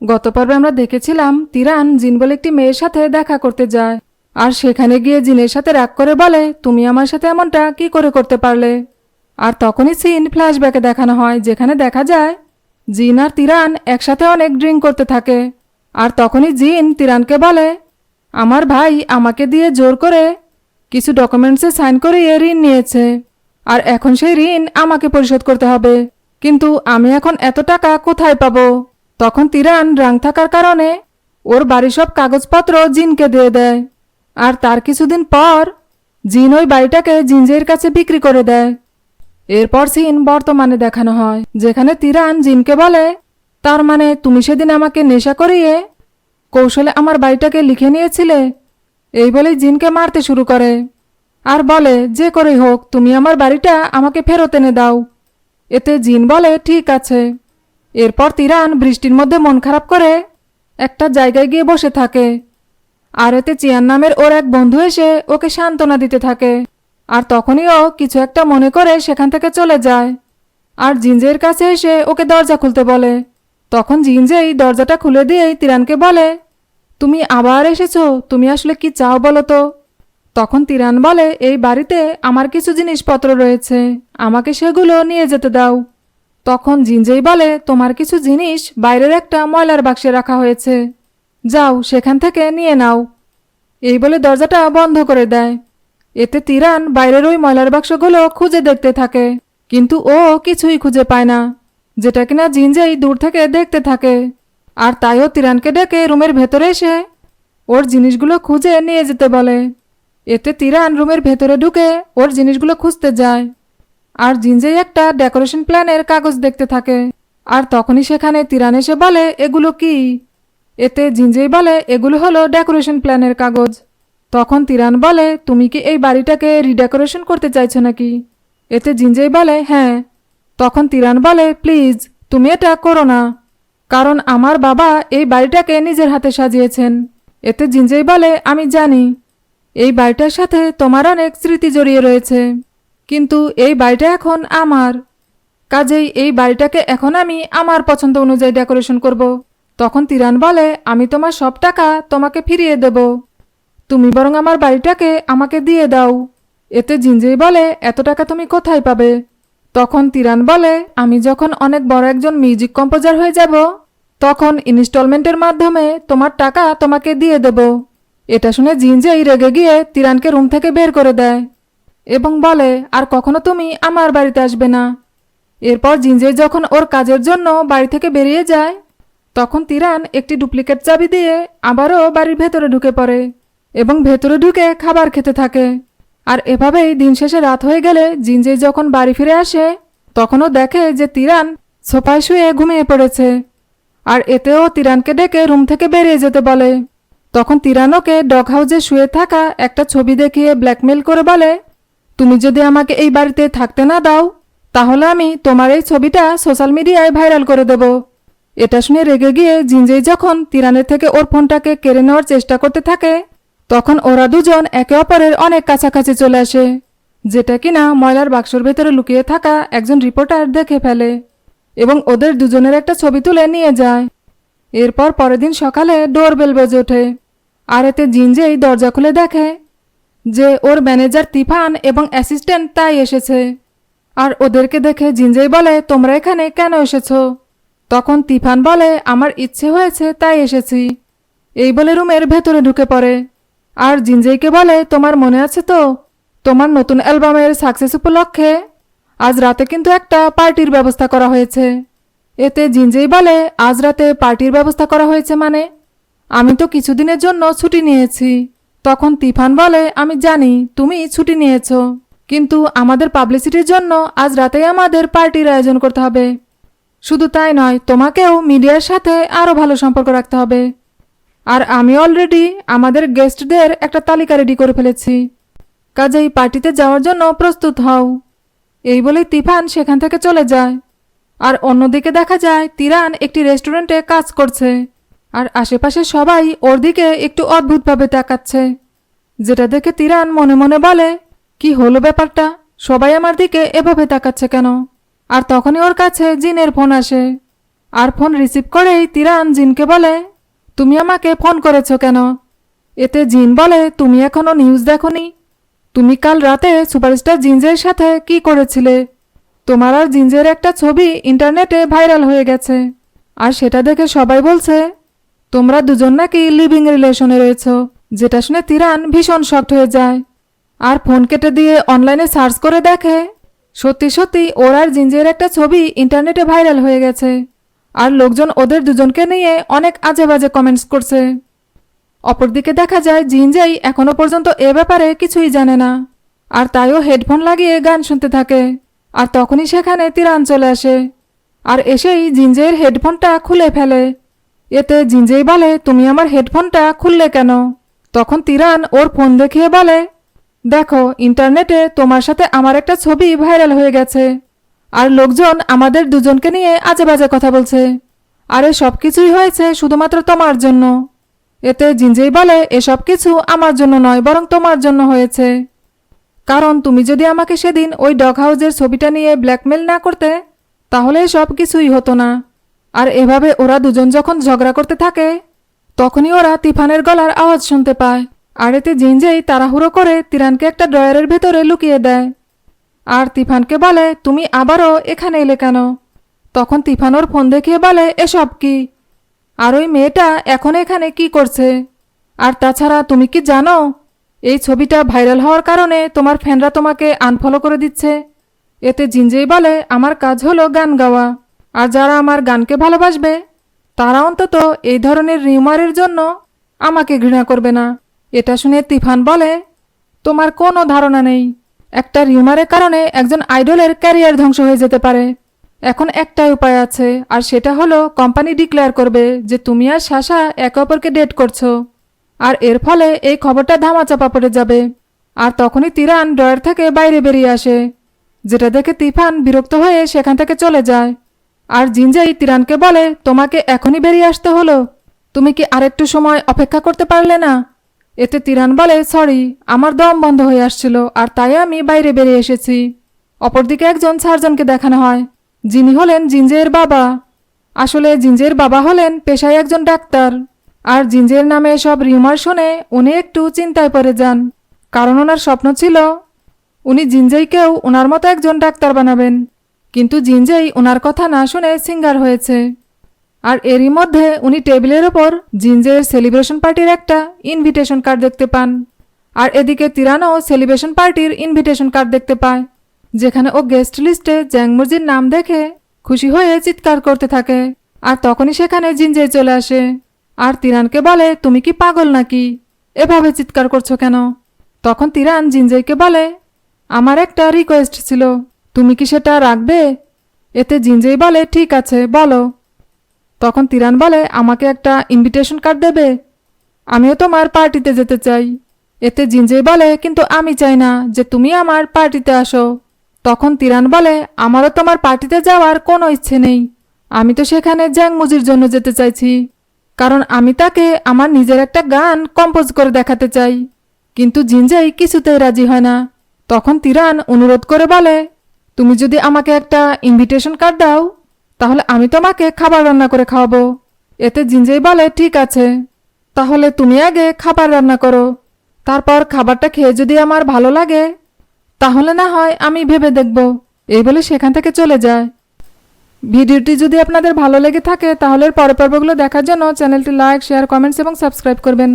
গত পর্বে আমরা দেখেছিলাম তিরান জিন বলে একটি মেয়ের সাথে দেখা করতে যায়, আর সেখানে গিয়ে জিনের সাথে রাগ করে বলে, তুমি আমার সাথে এমনটা কি করে করতে পারলে। আর তখনই সিন ফ্ল্যাশব্যাকে দেখানো হয়, যেখানে দেখা যায় জিন আর তিরান একসাথে অনেক ড্রিঙ্ক করতে থাকে। আর তখনই জিন তিরানকে বলে, আমার ভাই আমাকে দিয়ে জোর করে কিছু ডকুমেন্টসে সাইন করিয়ে ঋণ নিয়েছে, আর এখন সেই ঋণ আমাকে পরিশোধ করতে হবে, কিন্তু আমি এখন এত টাকা কোথায় পাবো। তখন তিরান রাং থাকার কারণে ওর বাড়ির সব কাগজপত্র জিনকে দিয়ে দেয়। আর তার কিছুদিন পর জিন ওই বাড়িটাকে জিনজের কাছে বিক্রি করে দেয়। এরপর সিন বর্তমানে দেখানো হয়, যেখানে তিরান জিনকে বলে, তার মানে তুমি সেদিন আমাকে নেশা করিয়ে কৌশলে আমার বাড়িটাকে লিখে নিয়েছিলে। এই বলেই জিনকে মারতে শুরু করে আর বলে, যে করেই হোক তুমি আমার বাড়িটা আমাকে ফেরত এনে দাও। এতে জিন বলে, ঠিক আছে। এরপর তিরান বৃষ্টির মধ্যে মন খারাপ করে একটা জায়গায় গিয়ে বসে থাকে, আর এতে চিয়ান নামের ওর এক বন্ধু এসে ওকে সান্ত্বনা দিতে থাকে। আর তখনই ও কিছু একটা মনে করে সেখান থেকে চলে যায়, আর জিনজের কাছে এসে ওকে দরজা খুলতে বলে। তখন জিনজেই দরজাটা খুলে দিয়েই তিরানকে বলে, তুমি আবার এসেছো, তুমি আসলে কি চাও বলো তো। তখন তিরান বলে, এই বাড়িতে আমার কিছু জিনিসপত্র রয়েছে, আমাকে সেগুলো নিয়ে যেতে দাও। তখন জিনজেই বলে, তোমার কিছু জিনিস বাইরের একটা ময়লার বাক্সে রাখা হয়েছে, যাও সেখান থেকে নিয়ে নাও। এই বলে দরজাটা বন্ধ করে দেয়। এতে তিরান বাইরের ওই ময়লার বাক্সগুলো খুঁজে দেখতে থাকে, কিন্তু ও কিছুই খুঁজে পায় না, যেটা কিনা জিনজেই দূর থেকে দেখতে থাকে। আর তাইও তিরানকে ডেকে রুমের ভেতরে এসে ওর জিনিসগুলো খুঁজে নিয়ে যেতে বলে। এতে তিরান রুমের ভেতরে ঢুকে ওর জিনিসগুলো খুঁজতে যায়, আর জিনজেই একটা ডেকোরেশন প্ল্যানের কাগজ দেখতে থাকে। আর তখনই সেখানে তিরান এসে বলে, এগুলো কি। এতে জিনজেই বলে, এগুলো হলো ডেকোরেশন প্ল্যানের কাগজ। তখন তিরান বলে, তুমি কি এই বাড়িটাকে রিডেকোরেশন করতে চাইছো নাকি। এতে জিনজেই বলে, হ্যাঁ। তখন তিরান বলে, প্লিজ তুমি এটা করো না, কারণ আমার বাবা এই বাড়িটাকে নিজের হাতে সাজিয়েছেন। এতে জিনজেই বলে, আমি জানি এই বাড়িটার সাথে তোমার অনেক স্মৃতি জড়িয়ে রয়েছে, কিন্তু এই বাড়িটা এখন আমার, কাজেই এই বাড়িটাকে এখন আমি আমার পছন্দ অনুযায়ী ডেকোরেশন করব। তখন তিরান বলে, আমি তোমার সব টাকা তোমাকে ফিরিয়ে দেব, তুমি বরং আমার বাড়িটাকে আমাকে দিয়ে দাও। এতে জিনজেই বলে, এত টাকা তুমি কোথায় পাবে। তখন তিরান বলে, আমি যখন অনেক বড় একজন মিউজিক কম্পোজার হয়ে যাব, তখন ইনস্টলমেন্টের মাধ্যমে তোমার টাকা তোমাকে দিয়ে দেব। এটা শুনে জিনজেই রেগে গিয়ে তিরানকে রুম থেকে বের করে দেয় এবং বলে, আর কখনো তুমি আমার বাড়িতে আসবে না। এরপর জিনজেই যখন ওর কাজের জন্য বাড়ি থেকে বেরিয়ে যায়, তখন তিরান একটি ডুপ্লিকেট চাবি দিয়ে আবারও বাড়ির ভেতরে ঢুকে পড়ে এবং ভেতরে ঢুকে খাবার খেতে থাকে। আর এভাবেই দিন শেষে রাত হয়ে গেলে জিনজেই যখন বাড়ি ফিরে আসে, তখনও দেখে যে তিরান সোফায় শুয়ে ঘুমিয়ে পড়েছে। আর এতেও তিরানকে ডেকে রুম থেকে বেরিয়ে যেতে বলে। তখন তিরান ওকে ডগ হাউসে শুয়ে থাকা একটা ছবি দেখিয়ে ব্ল্যাকমেল করে বলে, তুমি যদি আমাকে এই বাড়িতে থাকতে না দাও, তাহলে আমি তোমার এই ছবিটা সোশ্যাল মিডিয়ায় ভাইরাল করে দেব। এটা শুনে রেগে গিয়ে জিনজেই যখন তিরানের থেকে ওর ফোনটাকে কেড়ে নেওয়ার চেষ্টা করতে থাকে, তখন ওরা দুজন একে অপরের অনেক কাছাকাছি চলে আসে, যেটা কিনা ময়লার বাক্সর ভেতরে লুকিয়ে থাকা একজন রিপোর্টার দেখে ফেলে এবং ওদের দুজনের একটা ছবি তুলে নিয়ে যায়। এরপর পরের দিন সকালে ডোরবেল বেজে ওঠে, আর এতে জিনজেই দরজা খুলে দেখে যে ওর ম্যানেজার তিফান এবং অ্যাসিস্ট্যান্ট তাই এসেছে। আর ওদেরকে দেখে জিনজেই বলে, তোমরা এখানে কেন এসেছো। তখন তিফান বলে, আমার ইচ্ছে হয়েছে তাই এসেছি। এই বলে রুমের ভেতরে ঢুকে পড়ে আর জিনজেইকে বলে, তোমার মনে আছে তো, তোমার নতুন অ্যালবামের সাকসেস উপলক্ষে আজ রাতে কিন্তু একটা পার্টির ব্যবস্থা করা হয়েছে। এতে জিনজেই বলে, আজ রাতে পার্টির ব্যবস্থা করা হয়েছে মানে, আমি তো কিছুদিনের জন্য ছুটি নিয়েছি। তখন তিফান বলে, আমি জানি তুমি ছুটি নিয়েছো, কিন্তু আমাদের পাবলিসিটির জন্য আজ রাতেই আমাদের পার্টির আয়োজন করতে হবে। শুধু তাই নয়, তোমাকেও মিডিয়ার সাথে আরও ভালো সম্পর্ক রাখতে হবে। আর আমি অলরেডি আমাদের গেস্টদের একটা তালিকা রেডি করে ফেলেছি, কাজেই পার্টিতে যাওয়ার জন্য প্রস্তুত হও। এই বলেই তিফান সেখান থেকে চলে যায়। আর অন্যদিকে দেখা যায় তিরান একটি রেস্টুরেন্টে কাজ করছে, আর আশেপাশে সবাই ওর দিকে একটু অদ্ভুতভাবে তাকাচ্ছে, যেটা দেখে তিরান মনে মনে বলে, কি হলো ব্যাপারটা, সবাই আমার দিকে এভাবে তাকাচ্ছে কেন। আর তখনই ওর কাছে জিনের ফোন আসে আর ফোন রিসিভ করেই তিরান জিনকে বলে, তুমি আমাকে ফোন করেছো কেন? এতে জিন বলে, তুমি এখনো নিউজ দেখোনি? তুমি কাল রাতে সুপারস্টার জিনজের সাথে কি করেছিলে? তোমার আর জিনজের একটা ছবি ইন্টারনেটে ভাইরাল হয়ে গেছে, আর সেটা দেখে সবাই বলছে তোমরা দুজন নাকি লিভিং রিলেশনে রয়েছো, যেটা শুনে তিরান ভীষণ শকড হয়ে যায়। আর ফোন কেটে দিয়ে অনলাইনে সার্চ করে দেখে সত্যি সত্যি ওর আর জিনজের একটা ছবি ইন্টারনেটে ভাইরাল হয়ে গেছে, আর লোকজন ওদের দুজনকে নিয়ে অনেক আজে বাজে কমেন্টস করছে। অপরদিকে দেখা যায় জিনজেই এখনো পর্যন্ত এ ব্যাপারে কিছুই জানে না, আর তাইও হেডফোন লাগিয়ে গান শুনতে থাকে। আর তখনই সেখানে তিরান চলে আসে, আর এসেই জিনজের হেডফোনটা খুলে ফেলে। এতে জিনজেই বলে, তুমি আমার হেডফোনটা খুললে কেন? তখন তিরান ওর ফোন দেখিয়ে বলে, দেখো ইন্টারনেটে তোমার সাথে আমার একটা ছবি ভাইরাল হয়ে গেছে, আর লোকজন আমাদের দুজনকে নিয়ে আজে বাজে কথা বলছে, আর সব কিছুই হয়েছে শুধুমাত্র তোমার জন্য। এতে জিনজেই বলে, এসব কিছু আমার জন্য নয়, বরং তোমার জন্য হয়েছে। কারণ তুমি যদি আমাকে সেদিন ওই ডগ হাউসের ছবিটা নিয়ে ব্ল্যাকমেল না করতে, তাহলে সব কিছুই হতো না। আর এভাবে ওরা দুজন যখন ঝগড়া করতে থাকে, তখনই ওরা তিফানের গলার আওয়াজ শুনতে পায়। আর এতে জিনজেই তাড়াহুড়ো করে তিরানকে একটা ড্রয়ারের ভেতরে লুকিয়ে দেয়, আর তিফানকে বলে, তুমি আবারও এখানে এলে কেন? তখন তিফান ওর ফোন দেখিয়ে বলে, এসব কি? আর ওই মেয়েটা এখন এখানে কি করছে? আর তাছাড়া তুমি কি জানো এই ছবিটা ভাইরাল হওয়ার কারণে তোমার ফ্যানরা তোমাকে আনফলো করে দিচ্ছে? এতে জিনজেই বলে, আমার কাজ হলো গান গাওয়া, আর যারা আমার গানকে ভালোবাসবে তারা অন্তত এই ধরনের রিউমারের জন্য আমাকে ঘৃণা করবে না। এটা শুনে তিফান বলে, তোমার কোনো ধারণা নেই, একটা রিউমারের কারণে একজন আইডলের ক্যারিয়ার ধ্বংস হয়ে যেতে পারে। এখন একটাই উপায় আছে, আর সেটা হলো কোম্পানি ডিক্লেয়ার করবে যে তুমি আর সাশা একে অপরকে ডেট করছো, আর এর ফলে এই খবরটা ধামাচাপা পড়ে যাবে। আর তখনই তিরান ড্রয়ার থেকে বাইরে বেরিয়ে আসে, যেটা দেখে তিফান বিরক্ত হয়ে সেখান থেকে চলে যায়। আর জিনজেই তিরানকে বলে, তোমাকে এখনই বেরিয়ে আসতে হলো? তুমি কি আরেকটু সময় অপেক্ষা করতে পারলে না? এতে তিরান বলে, সরি, আমার দম বন্ধ হয়ে আসছিল, আর তাই আমি বাইরে বেরিয়ে এসেছি। অপরদিকে একজন সার্জনকে দেখানো হয়, যিনি হলেন জিনজের বাবা। আসলে জিনজের বাবা হলেন পেশায় একজন ডাক্তার, আর জিনজের নামে সব রিউমার শুনে উনি একটু চিন্তায় পড়ে যান, কারণ ওনার স্বপ্ন ছিল উনি জিনজেইকেও ওনার মতো একজন ডাক্তার বানাবেন। কিন্তু জিনজেই ওনার কথা না শুনে সিঙ্গার হয়েছে। আর এরই মধ্যে উনি টেবিলের ওপর জিনজের সেলিব্রেশন পার্টির একটা ইনভিটেশন কার্ড দেখতে পান, আর এদিকে তিরানও সেলিব্রেশন পার্টির ইনভিটেশন কার্ড দেখতে পায়, যেখানে ও গেস্ট লিস্টে জ্যাংমুরজির নাম দেখে খুশি হয়ে চিৎকার করতে থাকে। আর তখনই সেখানে জিনজেই চলে আসে, আর তিরানকে বলে, তুমি কি পাগল নাকি? এভাবে চিৎকার করছো কেন? তখন তিরান জিনজেইকে বলে, আমার একটা রিকোয়েস্ট ছিল, তুমি কি সেটা রাখবে? এতে জিনজেই বলে, ঠিক আছে, বলো। তখন তিরান বলে, আমাকে একটা ইনভিটেশন কার্ড দেবে? আমিও তোমার পার্টিতে যেতে চাই। এতে জিনজেই বলে, কিন্তু আমি চাই না যে তুমি আমার পার্টিতে আসো। তখন তিরান বলে, আমারও তোমার পার্টিতে যাওয়ার কোনো ইচ্ছে নেই, আমি তো সেখানে জ্যাংমুজির জন্য যেতে চাইছি, কারণ আমি তাকে আমার নিজের একটা গান কম্পোজ করে দেখাতে চাই। কিন্তু জিনজেই কিছুতেই রাজি হয় না। তখন তিরান অনুরোধ করে বলে, তুমি যদি আমাকে একটা ইনভিটেশন কার্ড দাও, তাহলে আমি তোমাকে খাবার রান্না করে খাওয়াবো। এতে জিনজেই বলে, ঠিক আছে, তাহলে তুমি আগে খাবার রান্না করো, তারপর খাবারটা খেয়ে যদি আমার ভালো লাগে তাহলে না হয় আমি ভেবে দেখব। এই বলে সেখান থেকে চলে যায়। ভিডিওটি যদি আপনাদের ভালো লেগে থাকে তাহলে পরের পর্বগুলো দেখার জন্য চ্যানেলটি লাইক, শেয়ার, কমেন্টস এবং সাবস্ক্রাইব করবেন।